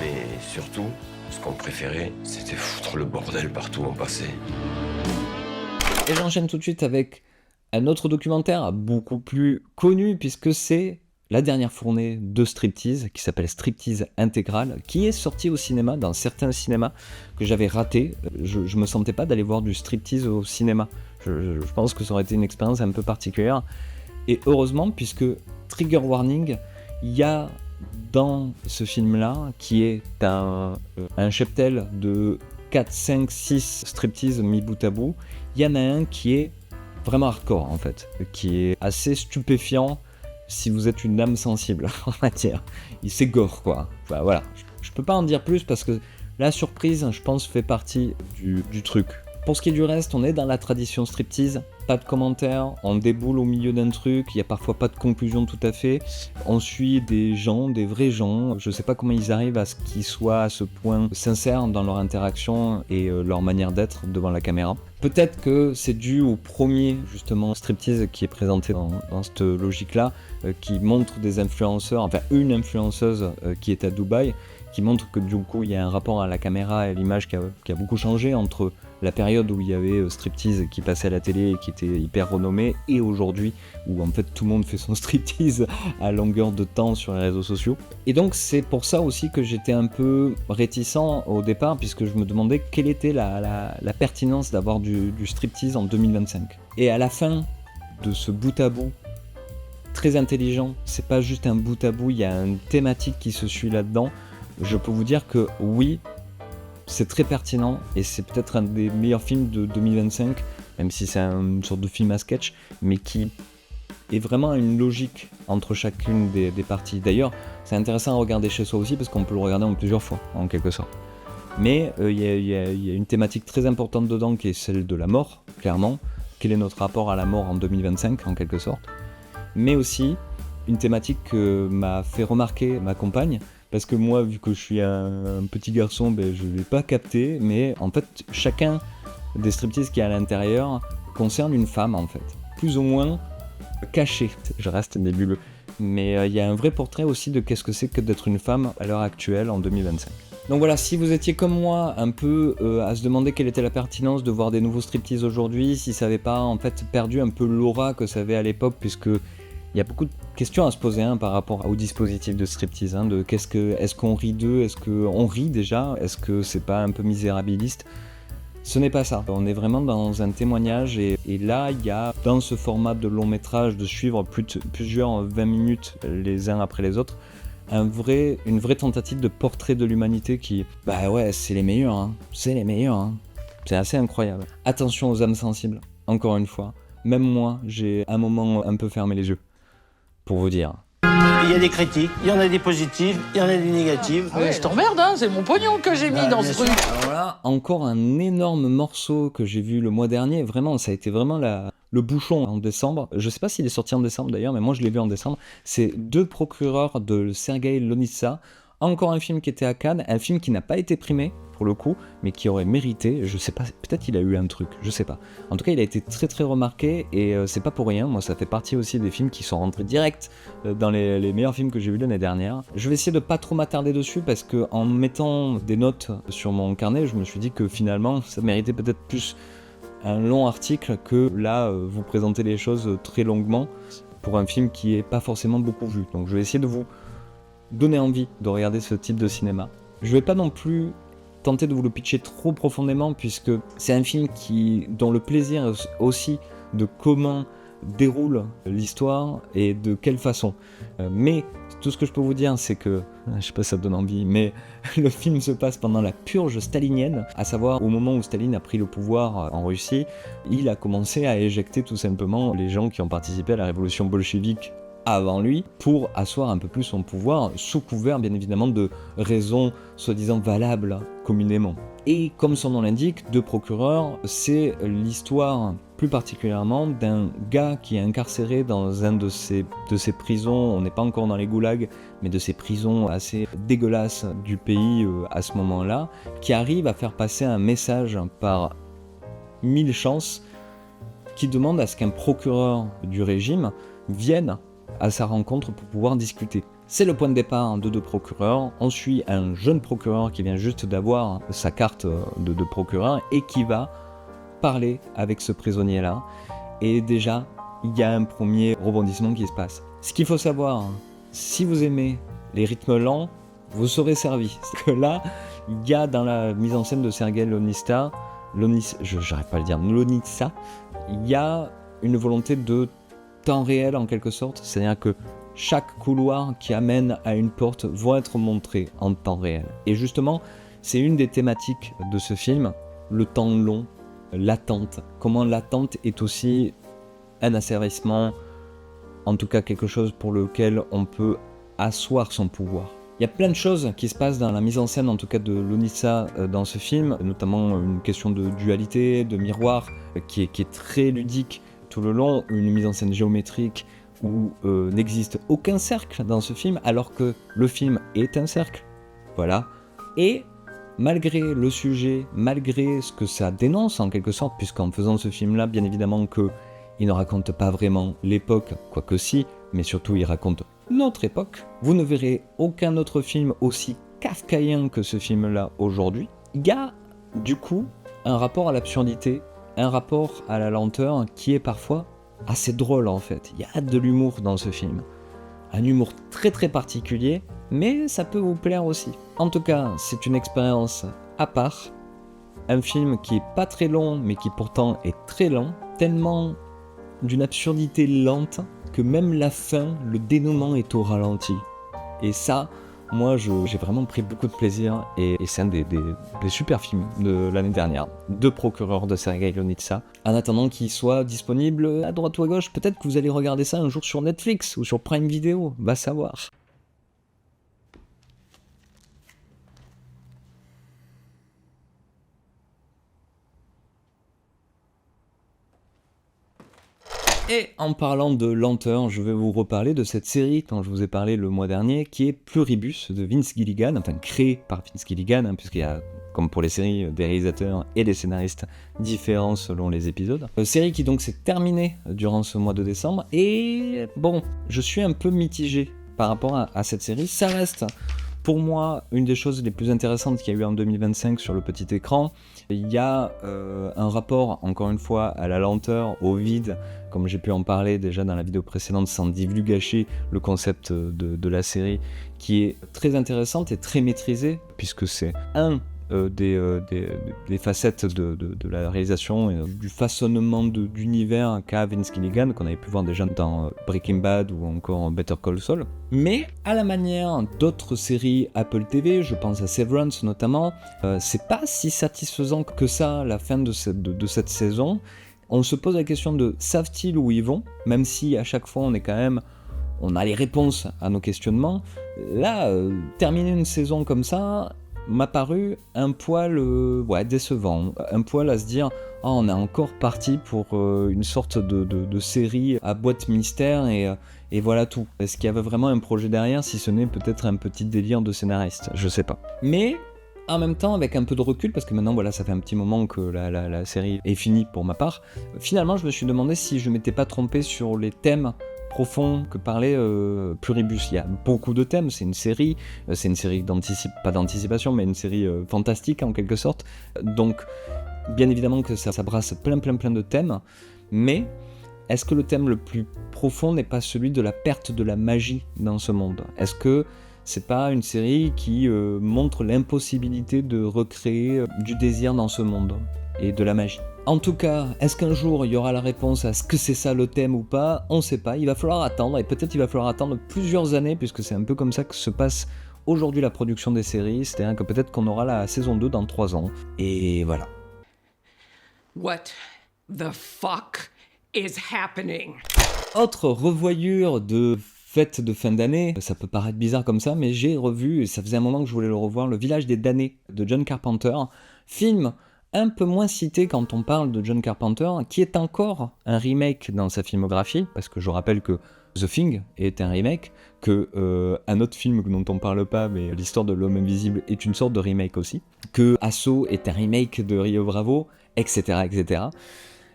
Mais surtout, ce qu'on préférait, c'était foutre le bordel partout où on passait. Et j'enchaîne tout de suite avec un autre documentaire beaucoup plus connu, puisque c'est la dernière fournée de Striptease, qui s'appelle Striptease Intégral, qui est sorti au cinéma, dans certains cinémas que j'avais raté. Je me sentais pas d'aller voir du striptease au cinéma. Je pense que ça aurait été une expérience un peu particulière. Et heureusement, puisque trigger warning, il y a dans ce film-là, qui est un cheptel de 4, 5, 6 striptease mis bout à bout, il y en a un qui est vraiment hardcore en fait, qui est assez stupéfiant si vous êtes une âme sensible, on va dire. C'est gore quoi. Enfin, voilà, je peux pas en dire plus parce que la surprise, je pense, fait partie du truc. Pour ce qui est du reste, on est dans la tradition striptease, pas de commentaires, on déboule au milieu d'un truc, il n'y a parfois pas de conclusion tout à fait, on suit des gens, des vrais gens, je sais pas comment ils arrivent à ce qu'ils soient à ce point sincères dans leur interaction et leur manière d'être devant la caméra. Peut-être que c'est dû au premier justement striptease qui est présenté dans cette logique-là, qui montre des influenceurs, enfin une influenceuse qui est à Dubaï, qui montre que du coup il y a un rapport à la caméra et à l'image qui a beaucoup changé entre la période où il y avait striptease qui passait à la télé et qui était hyper renommé et aujourd'hui où en fait tout le monde fait son striptease à longueur de temps sur les réseaux sociaux. Et donc c'est pour ça aussi que j'étais un peu réticent au départ puisque je me demandais quelle était la pertinence d'avoir du striptease en 2025. Et à la fin de ce bout à bout très intelligent, c'est pas juste un bout à bout, il y a une thématique qui se suit là-dedans. Je peux vous dire que oui, c'est très pertinent et c'est peut-être un des meilleurs films de 2025, même si c'est une sorte de film à sketch, mais qui est vraiment une logique entre chacune des parties. D'ailleurs, c'est intéressant à regarder chez soi aussi parce qu'on peut le regarder en plusieurs fois, en quelque sorte. Mais il y a une thématique très importante dedans qui est celle de la mort, clairement. Quel est notre rapport à la mort en 2025, en quelque sorte. Mais aussi une thématique que m'a fait remarquer ma compagne, parce que moi, vu que je suis un petit garçon, je ne l'ai pas capté, mais en fait, chacun des striptease qui est à l'intérieur concerne une femme, en fait. Plus ou moins cachée, je reste nébuleux. Mais il y a un vrai portrait aussi de qu'est-ce que c'est que d'être une femme à l'heure actuelle, en 2025. Donc voilà, si vous étiez comme moi, un peu à se demander quelle était la pertinence de voir des nouveaux striptease aujourd'hui, si ça n'avait pas en fait perdu un peu l'aura que ça avait à l'époque, puisque il y a beaucoup de questions à se poser par rapport au dispositif de striptease, de est-ce qu'on rit d'eux, est-ce qu'on rit déjà, est-ce que c'est pas un peu misérabiliste. Ce n'est pas ça, on est vraiment dans un témoignage et là il y a dans ce format de long métrage de suivre plusieurs 20 minutes les uns après les autres, une vraie tentative de portrait de l'humanité qui, c'est les meilleurs, c'est les meilleurs, c'est assez incroyable. Attention aux âmes sensibles, encore une fois, même moi j'ai un moment un peu fermé les yeux. Pour vous dire. Il y a des critiques, il y en a des positives, il y en a des négatives. Ah ouais, je t'emmerde, c'est mon pognon que j'ai mis dans ce truc. Alors là, encore un énorme morceau que j'ai vu le mois dernier. Vraiment, ça a été vraiment le bouchon en décembre. Je sais pas s'il est sorti en décembre d'ailleurs, mais moi je l'ai vu en décembre. C'est Deux procureurs de Sergueï Lonitsa. Encore un film qui était à Cannes, un film qui n'a pas été primé pour le coup, mais qui aurait mérité, je sais pas, peut-être il a eu un truc, je sais pas. En tout cas, il a été très très remarqué et c'est pas pour rien, moi ça fait partie aussi des films qui sont rentrés direct dans les meilleurs films que j'ai vus l'année dernière. Je vais essayer de pas trop m'attarder dessus parce que en mettant des notes sur mon carnet, je me suis dit que finalement ça méritait peut-être plus un long article que là vous présenter les choses très longuement pour un film qui est pas forcément beaucoup vu. Donc je vais essayer de vous donner envie de regarder ce type de cinéma. Je vais pas non plus tenter de vous le pitcher trop profondément puisque c'est un film dont le plaisir est aussi de comment déroule l'histoire et de quelle façon. Mais tout ce que je peux vous dire, c'est que, je sais pas si ça donne envie, mais le film se passe pendant la purge stalinienne, à savoir au moment où Staline a pris le pouvoir en Russie, il a commencé à éjecter tout simplement les gens qui ont participé à la révolution bolchevique avant lui, pour asseoir un peu plus son pouvoir, sous couvert bien évidemment de raisons soi-disant valables communément. Et comme son nom l'indique, Deux procureurs, c'est l'histoire plus particulièrement d'un gars qui est incarcéré dans un de ces prisons, on n'est pas encore dans les goulags, mais de ces prisons assez dégueulasses du pays à ce moment-là, qui arrive à faire passer un message par 1000 chances, qui demande à ce qu'un procureur du régime vienne à sa rencontre pour pouvoir discuter. C'est le point de départ de Deux procureurs. On suit un jeune procureur qui vient juste d'avoir sa carte de procureur et qui va parler avec ce prisonnier-là. Et déjà, il y a un premier rebondissement qui se passe. Ce qu'il faut savoir, si vous aimez les rythmes lents, vous serez servi. C'est que là, il y a dans la mise en scène de Sergueï Lonitsa, j'arrive pas à le dire, Lonitsa, il y a une volonté de temps réel en quelque sorte, c'est-à-dire que chaque couloir qui amène à une porte va être montré en temps réel. Et justement, c'est une des thématiques de ce film, le temps long, l'attente. Comment l'attente est aussi un asservissement, en tout cas quelque chose pour lequel on peut asseoir son pouvoir. Il y a plein de choses qui se passent dans la mise en scène, en tout cas de Lonitsa dans ce film, notamment une question de dualité, de miroir, qui est très ludique tout le long, une mise en scène géométrique où n'existe aucun cercle dans ce film, alors que le film est un cercle. Voilà. Et malgré le sujet, malgré ce que ça dénonce en quelque sorte, puisqu'en faisant ce film-là, bien évidemment qu'il ne raconte pas vraiment l'époque, quoique si, mais surtout il raconte notre époque. Vous ne verrez aucun autre film aussi kafkaïen que ce film-là aujourd'hui. Il y a du coup un rapport à l'absurdité, un rapport à la lenteur qui est parfois assez drôle en fait. Il y a de l'humour dans ce film. Un humour très très particulier, mais ça peut vous plaire aussi. En tout cas, c'est une expérience à part. Un film qui est pas très long, mais qui pourtant est très long, tellement d'une absurdité lente que même la fin, le dénouement est au ralenti. Et ça, moi, j'ai vraiment pris beaucoup de plaisir et c'est un des super films de l'année dernière, de Procureur de Sergei Lonitsa. En attendant qu'il soit disponible à droite ou à gauche, peut-être que vous allez regarder ça un jour sur Netflix ou sur Prime Video, va savoir. Et en parlant de lenteur, je vais vous reparler de cette série dont je vous ai parlé le mois dernier, qui est Pluribus de Vince Gilligan, enfin créée par Vince Gilligan, puisqu'il y a, comme pour les séries, des réalisateurs et des scénaristes différents selon les épisodes. Série qui donc s'est terminée durant ce mois de décembre, et bon, je suis un peu mitigé par rapport à cette série. Ça reste, pour moi, une des choses les plus intéressantes qu'il y a eu en 2025 sur le petit écran. Il y a un rapport, encore une fois, à la lenteur, au vide, comme j'ai pu en parler déjà dans la vidéo précédente, sans divulgacher le concept de la série, qui est très intéressante et très maîtrisée, puisque c'est des facettes de la réalisation et du façonnement d'univers qu'a Vince Gilligan, qu'on avait pu voir déjà dans Breaking Bad ou encore Better Call Saul. Mais à la manière d'autres séries Apple TV, je pense à Severance notamment, c'est pas si satisfaisant que ça la fin de cette saison. On se pose la question de savent-ils où ils vont, même si à chaque fois on a les réponses à nos questionnements. Là, terminer une saison comme ça m'a paru un poil décevant, un poil à se dire on est encore parti pour une sorte de série à boîte mystère et voilà tout. Est-ce qu'il y avait vraiment un projet derrière, si ce n'est peut-être un petit délire de scénariste, je sais pas. Mais en même temps, avec un peu de recul, parce que maintenant voilà, ça fait un petit moment que la série est finie pour ma part, finalement je me suis demandé si je m'étais pas trompé sur les thèmes profond que parlait Pluribus. Il y a beaucoup de thèmes, c'est une série pas d'anticipation, mais une série fantastique en quelque sorte. Donc, bien évidemment que ça brasse plein de thèmes, mais est-ce que le thème le plus profond n'est pas celui de la perte de la magie dans ce monde ? Est-ce que c'est pas une série qui montre l'impossibilité de recréer du désir dans ce monde et de la magie ? En tout cas, est-ce qu'un jour il y aura la réponse à ce que c'est ça le thème ou pas ? On sait pas, il va falloir attendre, et peut-être il va falloir attendre plusieurs années, puisque c'est un peu comme ça que se passe aujourd'hui la production des séries, c'est-à-dire que peut-être qu'on aura la saison 2 dans 3 ans, et voilà. What the fuck is happening? Autre revoyure de fête de fin d'année, ça peut paraître bizarre comme ça, mais j'ai revu, et ça faisait un moment que je voulais le revoir, Le Village des damnés de John Carpenter, film un peu moins cité quand on parle de John Carpenter, qui est encore un remake dans sa filmographie, parce que je rappelle que The Thing est un remake, que un autre film dont on parle pas, mais L'Histoire de l'Homme Invisible est une sorte de remake aussi, que Assaut est un remake de Rio Bravo, etc. etc.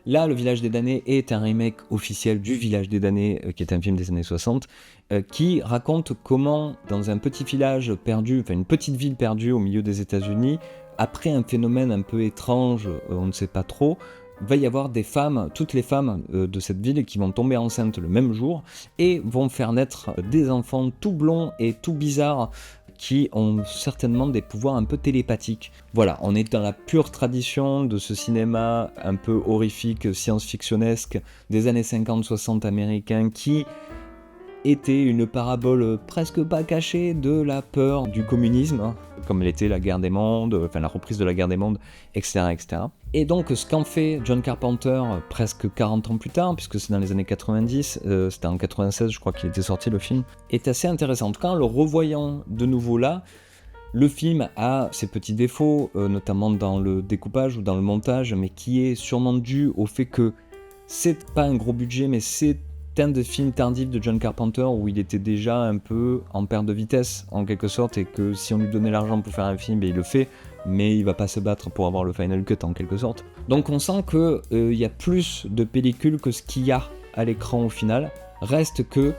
Là, Le Village des damnés est un remake officiel du Village des damnés, qui est un film des années 60, qui raconte comment, dans un petit village perdu, enfin une petite ville perdue au milieu des États-Unis, après un phénomène un peu étrange, on ne sait pas trop, va y avoir des femmes, toutes les femmes de cette ville qui vont tomber enceintes le même jour et vont faire naître des enfants tout blonds et tout bizarres qui ont certainement des pouvoirs un peu télépathiques. Voilà, on est dans la pure tradition de ce cinéma un peu horrifique, science-fictionnesque des années 50-60 américains qui était une parabole presque pas cachée de la peur du communisme, hein, comme l'était la guerre des mondes, enfin la reprise de la guerre des mondes, etc. etc. Et donc ce qu'en fait John Carpenter presque 40 ans plus tard, puisque c'est dans les années 90, c'était en 96 je crois qu'il était sorti le film, est assez intéressant. En le revoyant de nouveau là, le film a ses petits défauts, notamment dans le découpage ou dans le montage, mais qui est sûrement dû au fait que c'est pas un gros budget, mais c'est un des films tardifs de John Carpenter où il était déjà un peu en perte de vitesse en quelque sorte, et que si on lui donnait l'argent pour faire un film, il le fait, mais il va pas se battre pour avoir le final cut en quelque sorte. Donc on sent que y a plus de pellicule que ce qu'il y a à l'écran au final. Reste que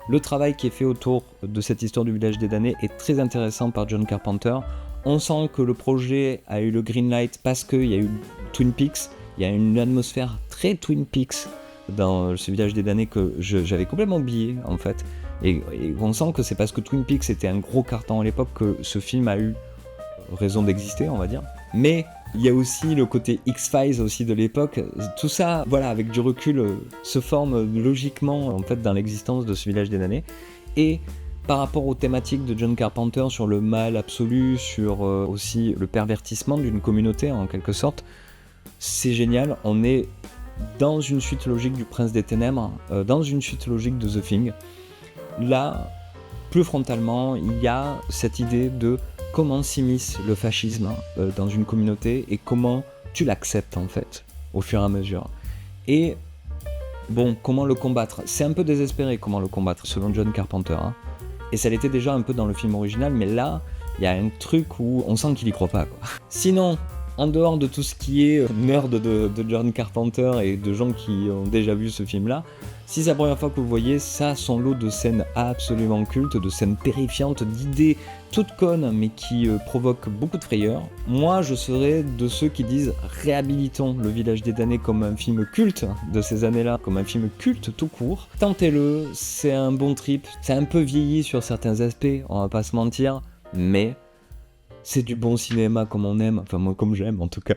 le travail qui est fait autour de cette histoire du village des damnés est très intéressant par John Carpenter. On sent que le projet a eu le green light parce qu'il y a eu Twin Peaks, il y a une atmosphère très Twin Peaks dans ce village des damnés que j'avais complètement oublié en fait, et on sent que c'est parce que Twin Peaks était un gros carton à l'époque que ce film a eu raison d'exister, on va dire. Mais il y a aussi le côté X-Files aussi de l'époque, tout ça, voilà, avec du recul, se forme logiquement en fait dans l'existence de ce village des damnés. Et par rapport aux thématiques de John Carpenter sur le mal absolu, sur aussi le pervertissement d'une communauté en quelque sorte, c'est génial. On est dans une suite logique du Prince des Ténèbres, dans une suite logique de The Thing. Là, plus frontalement, il y a cette idée de comment s'immisce le fascisme dans une communauté et comment tu l'acceptes en fait, au fur et à mesure. Et bon, comment le combattre ? C'est un peu désespéré comment le combattre, selon John Carpenter. Hein. Et ça l'était déjà un peu dans le film original, mais là, il y a un truc où on sent qu'il y croit pas, quoi. Sinon, en dehors de tout ce qui est nerd de John Carpenter et de gens qui ont déjà vu ce film-là, si c'est la première fois que vous voyez, ça a son lot de scènes absolument cultes, de scènes terrifiantes, d'idées toutes connes mais qui provoquent beaucoup de frayeur. Moi, je serais de ceux qui disent réhabilitons le village des damnés comme un film culte de ces années-là, comme un film culte tout court. Tentez-le, c'est un bon trip, c'est un peu vieilli sur certains aspects, on va pas se mentir, mais c'est du bon cinéma comme on aime, enfin moi comme j'aime en tout cas.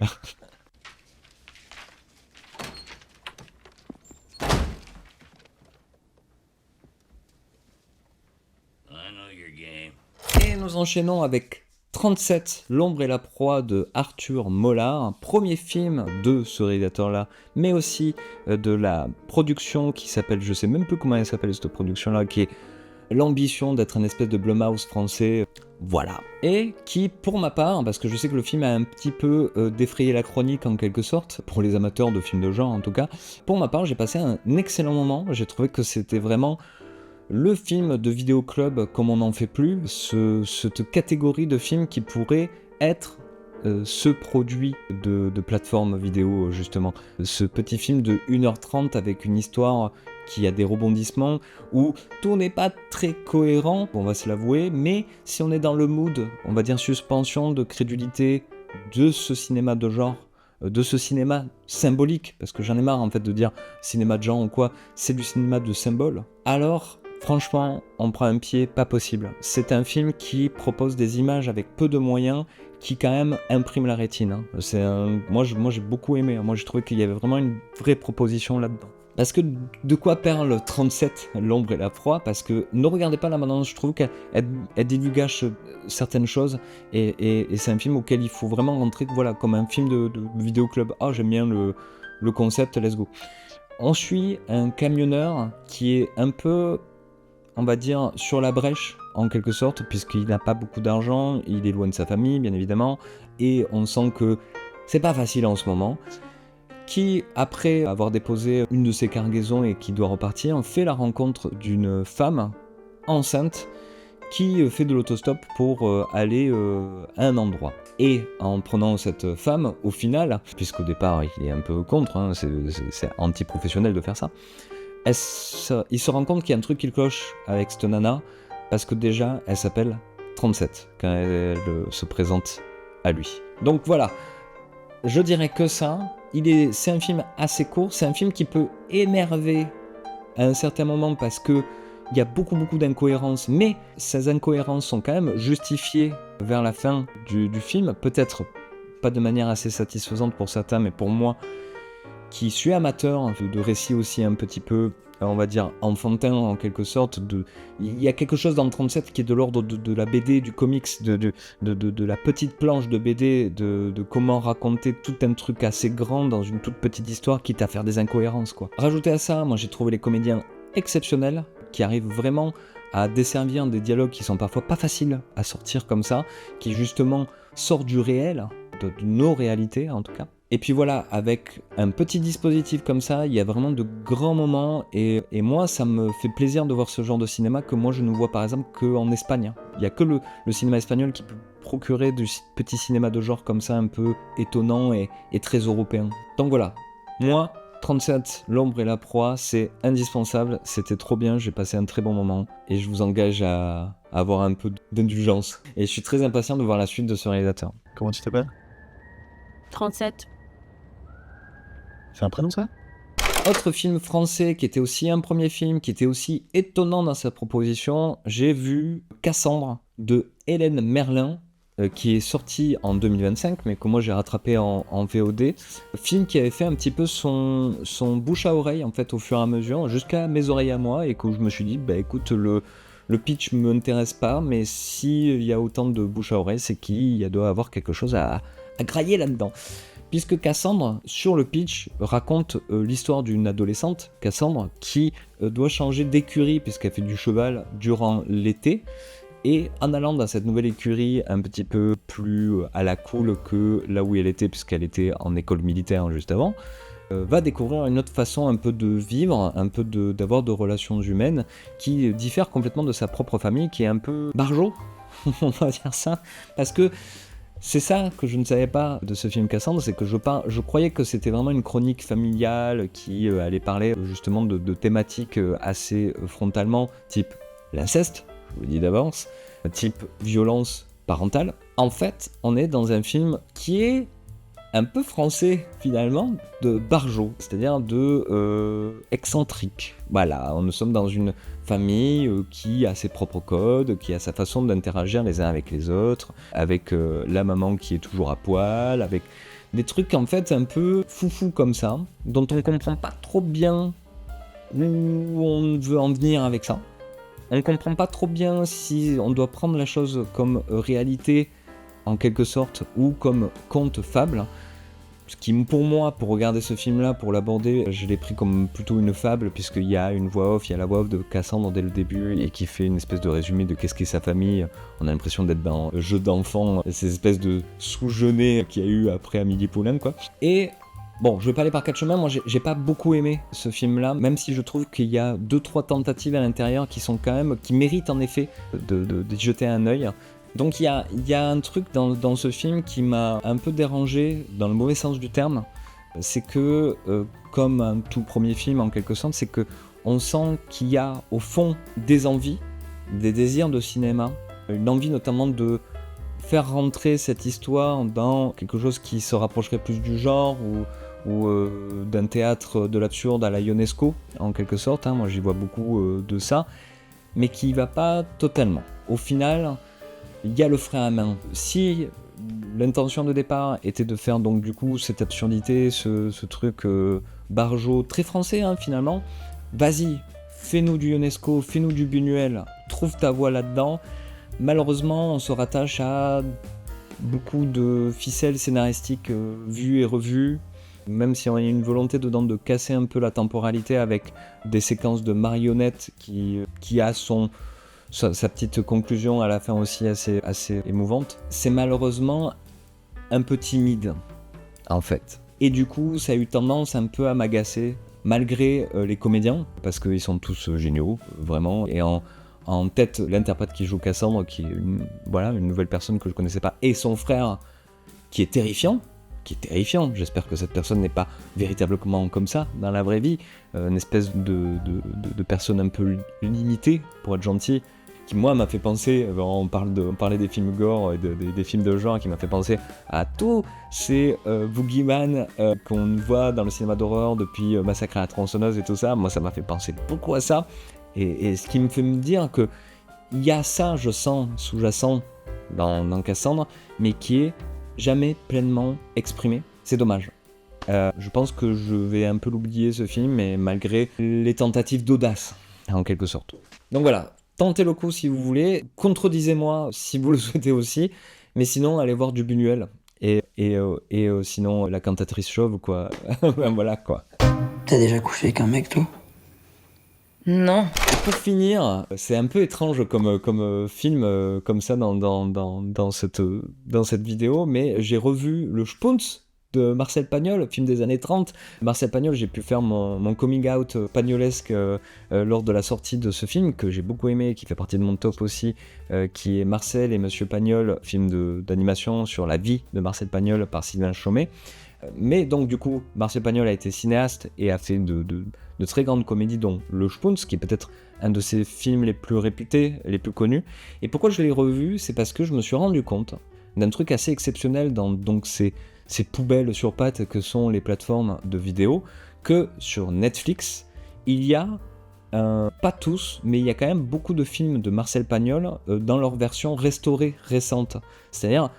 Et nous enchaînons avec 37, L'ombre et la proie de Arthur Mollard, premier film de ce réalisateur-là, mais aussi de la production qui s'appelle, je sais même plus comment elle s'appelle cette production-là, qui est l'ambition d'être un espèce de Blumhouse français, voilà. Et qui, pour ma part, parce que je sais que le film a un petit peu défrayé la chronique en quelque sorte, pour les amateurs de films de genre en tout cas, pour ma part j'ai passé un excellent moment, j'ai trouvé que c'était vraiment le film de vidéoclub comme on n'en fait plus, cette catégorie de films qui pourrait être ce produit de plateforme vidéo justement. Ce petit film de 1h30 avec une histoire qui a des rebondissements, où tout n'est pas très cohérent, on va se l'avouer, mais si on est dans le mood, on va dire suspension de crédulité de ce cinéma de genre, de ce cinéma symbolique, parce que j'en ai marre en fait de dire cinéma de genre ou quoi, c'est du cinéma de symbole, alors franchement, on prend un pied pas possible. C'est un film qui propose des images avec peu de moyens, qui quand même imprime la rétine. Hein. Moi j'ai beaucoup aimé, moi j'ai trouvé qu'il y avait vraiment une vraie proposition là-dedans. Parce que de quoi parle 37, L'ombre et la proie ? Parce que ne regardez pas la bande-annonce, je trouve qu'elle divulgage certaines choses, et c'est un film auquel il faut vraiment rentrer voilà, comme un film de vidéoclub. Ah, j'aime bien le concept, let's go. On suit un camionneur qui est un peu, on va dire, sur la brèche, en quelque sorte, puisqu'il n'a pas beaucoup d'argent, il est loin de sa famille, bien évidemment, et on sent que c'est pas facile en ce moment, qui, après avoir déposé une de ses cargaisons et qui doit repartir, fait la rencontre d'une femme enceinte qui fait de l'autostop pour aller à un endroit. Et en prenant cette femme, au final, puisqu'au départ il est un peu contre, hein, c'est anti-professionnel de faire ça, il se rend compte qu'il y a un truc qui cloche avec cette nana, parce que déjà elle s'appelle 37 quand elle se présente à lui. Donc voilà, je dirais que ça, c'est un film assez court, c'est un film qui peut énerver à un certain moment parce que Il y a beaucoup d'incohérences, mais ces incohérences sont quand même justifiées vers la fin du film, peut-être pas de manière assez satisfaisante pour certains, mais pour moi, qui suis amateur de récits aussi un petit peu, on va dire, enfantin en quelque sorte. Il y a quelque chose dans 37 qui est de l'ordre de la BD, du comics, de la petite planche de BD, de comment raconter tout un truc assez grand dans une toute petite histoire, quitte à faire des incohérences, quoi. Rajouté à ça, moi j'ai trouvé les comédiens exceptionnels, qui arrivent vraiment à desservir des dialogues qui sont parfois pas faciles à sortir comme ça, qui justement sortent du réel, de nos réalités en tout cas. Et puis voilà, avec un petit dispositif comme ça, il y a vraiment de grands moments, et moi ça me fait plaisir de voir ce genre de cinéma que moi je ne vois par exemple qu'en Espagne. Il n'y a que le cinéma espagnol qui peut procurer du petit cinéma de genre comme ça, un peu étonnant et très européen. Donc voilà, moi, 37, L'ombre et la proie, c'est indispensable, c'était trop bien, j'ai passé un très bon moment, et je vous engage à avoir un peu d'indulgence. Et je suis très impatient de voir la suite de ce réalisateur. Comment tu t'appelles? 37. C'est un prénom, ça? Autre film français qui était aussi un premier film, qui était aussi étonnant dans sa proposition, j'ai vu Cassandre de Hélène Merlin, qui est sorti en 2025, mais que moi j'ai rattrapé en VOD. Film qui avait fait un petit peu son bouche à oreille en fait au fur et à mesure, jusqu'à mes oreilles à moi, et que je me suis dit, bah écoute, le pitch m'intéresse pas, mais s'il y a autant de bouche à oreille, c'est qu'il doit avoir quelque chose à grailler là-dedans. Puisque Cassandre, sur le pitch, raconte l'histoire d'une adolescente, Cassandre, qui doit changer d'écurie puisqu'elle fait du cheval durant l'été. Et en allant dans cette nouvelle écurie un petit peu plus à la cool que là où elle était, puisqu'elle était en école militaire juste avant, va découvrir une autre façon un peu de vivre, un peu d'avoir de relations humaines, qui diffère complètement de sa propre famille, qui est un peu barjot, on va dire ça, parce que c'est ça que je ne savais pas de ce film Cassandre, c'est que je croyais que c'était vraiment une chronique familiale qui allait parler justement de thématiques assez frontalement, type l'inceste, je vous le dis d'avance, type violence parentale. En fait, on est dans un film qui est un peu français finalement, de barjot, c'est-à-dire de excentrique. Voilà, nous sommes dans une famille qui a ses propres codes, qui a sa façon d'interagir les uns avec les autres, avec la maman qui est toujours à poil, avec des trucs en fait un peu foufou comme ça, dont on comprend pas trop bien où on veut en venir avec ça. On ne comprend pas trop bien si on doit prendre la chose comme réalité en quelque sorte, ou comme conte fable. Ce qui, pour moi, pour regarder ce film-là, pour l'aborder, je l'ai pris comme plutôt une fable, puisqu'il y a une voix off, il y a la voix off de Cassandre dès le début, et qui fait une espèce de résumé de qu'est-ce qu'est sa famille. On a l'impression d'être dans le jeu d'enfant, ces espèces de sous-jeunés qu'il y a eu après Amélie Poulain, quoi. Et bon, je vais pas aller par quatre chemins, moi j'ai pas beaucoup aimé ce film-là, même si je trouve qu'il y a 2-3 tentatives à l'intérieur qui sont quand même, qui méritent en effet de jeter un œil. Donc il y a un truc dans ce film qui m'a un peu dérangé, dans le mauvais sens du terme, c'est que, comme un tout premier film en quelque sorte, c'est que on sent qu'il y a au fond des envies, des désirs de cinéma, une envie notamment de faire rentrer cette histoire dans quelque chose qui se rapprocherait plus du genre, ou d'un théâtre de l'absurde à la Ionesco, en quelque sorte, hein. Moi j'y vois beaucoup de ça, mais qui va pas totalement. Au final, il y a le frein à main. Si l'intention de départ était de faire donc du coup cette absurdité, ce truc barjot très français hein, finalement, vas-y, fais-nous du Ionesco, fais-nous du Buñuel, trouve ta voie là-dedans. Malheureusement, on se rattache à beaucoup de ficelles scénaristiques vues et revues, même si on a une volonté dedans de casser un peu la temporalité avec des séquences de marionnettes qui a sa petite conclusion à la fin aussi assez émouvante. C'est malheureusement un peu timide, en fait. Et du coup, ça a eu tendance un peu à m'agacer, malgré les comédiens, parce qu'ils sont tous géniaux, vraiment. Et en tête, l'interprète qui joue Cassandre, qui est une nouvelle personne que je connaissais pas, et son frère, qui est terrifiant. J'espère que cette personne n'est pas véritablement comme ça dans la vraie vie, une espèce de personne un peu limitée, pour être gentil, qui moi m'a fait penser, on parlait des films gore et des films de genre, qui m'a fait penser à tous ces boogeyman qu'on voit dans le cinéma d'horreur depuis Massacre à la tronçonneuse et tout ça. Moi ça m'a fait penser beaucoup à ça, Et ce qui me fait me dire que il y a ça, je sens, sous-jacent dans Cassandre, mais qui est jamais pleinement exprimé. C'est dommage. Je pense que je vais un peu l'oublier ce film, mais malgré les tentatives d'audace, en quelque sorte. Donc voilà, tentez le coup si vous voulez, contredisez-moi si vous le souhaitez aussi, mais sinon allez voir du Buñuel et sinon La cantatrice chauve, quoi. Ben voilà, quoi. T'as déjà couché avec un mec, toi? Non. Pour finir, c'est un peu étrange comme film comme ça dans cette vidéo, mais j'ai revu le Spunz de Marcel Pagnol, film des années 30. Marcel Pagnol, j'ai pu faire mon coming out pagnolesque lors de la sortie de ce film, que j'ai beaucoup aimé, qui fait partie de mon top aussi, qui est Marcel et Monsieur Pagnol, film d'animation sur la vie de Marcel Pagnol par Sylvain Chomet. Mais donc du coup, Marcel Pagnol a été cinéaste et a fait de très grandes comédies, dont Le Spunz, qui est peut-être un de ses films les plus réputés, les plus connus. Et pourquoi je l'ai revu? C'est parce que je me suis rendu compte d'un truc assez exceptionnel dans donc ces poubelles sur pattes que sont les plateformes de vidéos, que sur Netflix, il y a, pas tous, mais il y a quand même beaucoup de films de Marcel Pagnol dans leur version restaurée récente. C'est-à-dire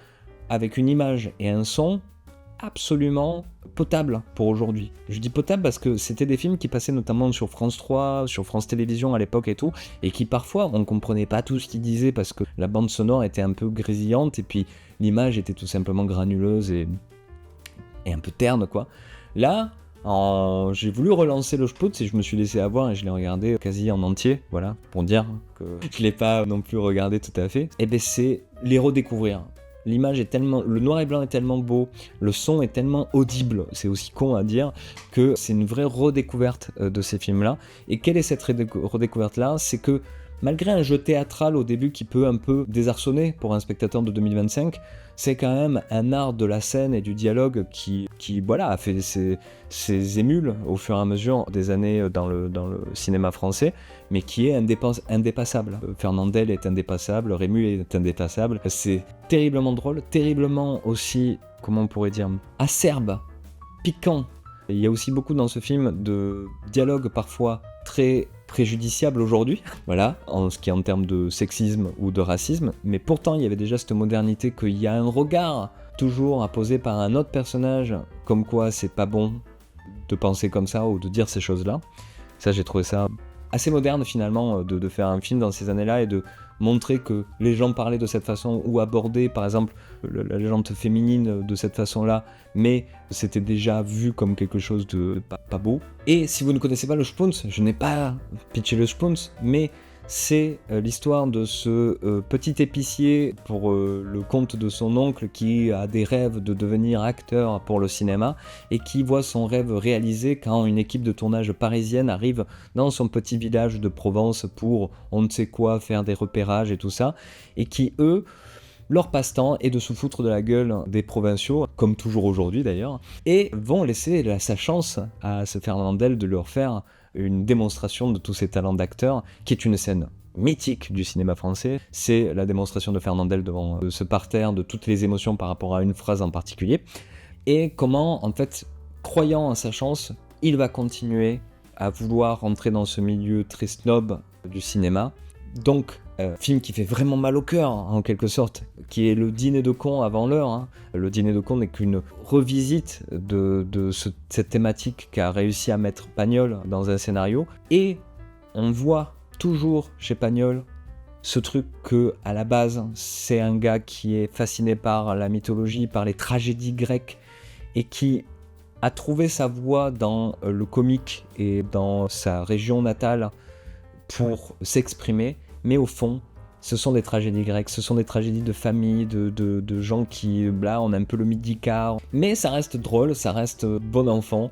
avec une image et un son absolument potable pour aujourd'hui. Je dis potable parce que c'était des films qui passaient notamment sur France 3, sur France Télévisions à l'époque et tout, et qui parfois on comprenait pas tout ce qu'ils disaient parce que la bande sonore était un peu grésillante et puis l'image était tout simplement granuleuse et un peu terne, quoi. Là, j'ai voulu relancer le Spunz et je me suis laissé avoir et je l'ai regardé quasi en entier, voilà, pour dire que je l'ai pas non plus regardé tout à fait. Et ben c'est les redécouvrir. L'image est tellement, le noir et blanc est tellement beau, le son est tellement audible, c'est aussi con à dire, que c'est une vraie redécouverte de ces films-là. Et quelle est cette redécouverte-là? C'est que malgré un jeu théâtral au début qui peut un peu désarçonner pour un spectateur de 2025, c'est quand même un art de la scène et du dialogue qui voilà, a fait ses émules au fur et à mesure des années dans le cinéma français, mais qui est indépassable. Fernandel est indépassable, Rému est indépassable. C'est terriblement drôle, terriblement aussi, comment on pourrait dire, acerbe, piquant. Il y a aussi beaucoup dans ce film de dialogues parfois très préjudiciables aujourd'hui, voilà, en ce qui est en termes de sexisme ou de racisme, mais pourtant il y avait déjà cette modernité qu'il y a un regard toujours à poser par un autre personnage, comme quoi c'est pas bon de penser comme ça ou de dire ces choses-là. Ça, j'ai trouvé ça assez moderne finalement de faire un film dans ces années-là et de montrer que les gens parlaient de cette façon ou abordaient par exemple la légende féminine de cette façon-là, mais c'était déjà vu comme quelque chose de pas beau. Et si vous ne connaissez pas le Spunz, je n'ai pas pitché le Spunz, mais c'est l'histoire de ce petit épicier pour le compte de son oncle qui a des rêves de devenir acteur pour le cinéma et qui voit son rêve réalisé quand une équipe de tournage parisienne arrive dans son petit village de Provence pour on ne sait quoi, faire des repérages et tout ça, et qui eux, leur passe-temps est de se foutre de la gueule des provinciaux, comme toujours aujourd'hui d'ailleurs, et vont laisser sa chance à ce Fernandel de leur faire une démonstration de tous ses talents d'acteur, qui est une scène mythique du cinéma français. C'est la démonstration de Fernandel devant ce parterre de toutes les émotions par rapport à une phrase en particulier, et comment, en fait, croyant en sa chance, il va continuer à vouloir rentrer dans ce milieu très snob du cinéma. Donc, film qui fait vraiment mal au cœur, en quelque sorte, qui est le dîner de cons avant l'heure. Hein. Le dîner de cons n'est qu'une revisite de cette thématique qu'a réussi à mettre Pagnol dans un scénario. Et on voit toujours chez Pagnol ce truc que, à la base, c'est un gars qui est fasciné par la mythologie, par les tragédies grecques, et qui a trouvé sa voie dans le comique et dans sa région natale pour s'exprimer. Mais au fond, ce sont des tragédies grecques, ce sont des tragédies de famille, de gens qui, là, on a un peu le midi-quart. Mais ça reste drôle, ça reste bon enfant.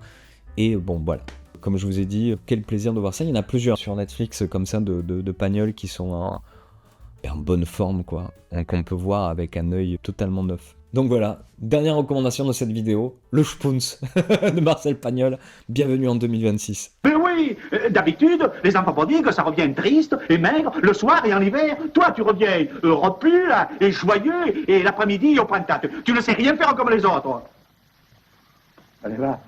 Et bon, voilà. Comme je vous ai dit, quel plaisir de voir ça. Il y en a plusieurs sur Netflix comme ça de Pagnol qui sont en bonne forme, quoi. Qu'on peut voir avec un œil totalement neuf. Donc voilà, dernière recommandation de cette vidéo, le Spunz de Marcel Pagnol. Bienvenue en 2026. Mais oui, d'habitude, les enfants prodigues, ça revient triste et maigre le soir et en hiver. Toi, tu reviens repu là, et joyeux, et l'après-midi au printemps. Tu ne sais rien faire comme les autres. Allez, va.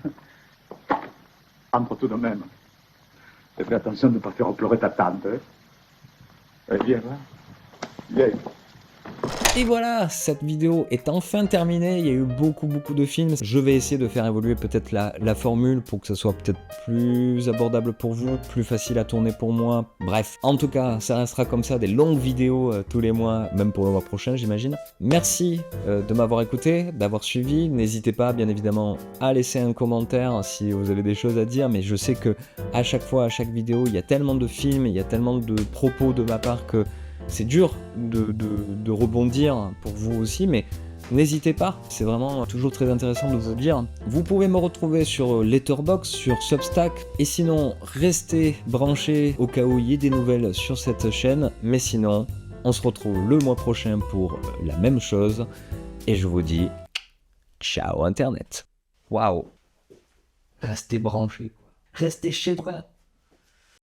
Entre tout de même. Fais attention de ne pas faire pleurer ta tante. Viens, hein. Viens. Et voilà, cette vidéo est enfin terminée, il y a eu beaucoup de films. Je vais essayer de faire évoluer peut-être la formule pour que ce soit peut-être plus abordable pour vous, plus facile à tourner pour moi. Bref, en tout cas, ça restera comme ça, des longues vidéos tous les mois, même pour le mois prochain j'imagine. Merci de m'avoir écouté, d'avoir suivi. N'hésitez pas bien évidemment à laisser un commentaire si vous avez des choses à dire, mais je sais que à chaque fois, à chaque vidéo, il y a tellement de films, il y a tellement de propos de ma part que c'est dur de rebondir pour vous aussi, mais n'hésitez pas, c'est vraiment toujours très intéressant de vous lire. Vous pouvez me retrouver sur Letterboxd, sur Substack, et sinon, restez branchés au cas où il y ait des nouvelles sur cette chaîne, mais sinon, on se retrouve le mois prochain pour la même chose, et je vous dis, ciao Internet. Waouh. Restez branchés, restez chez toi.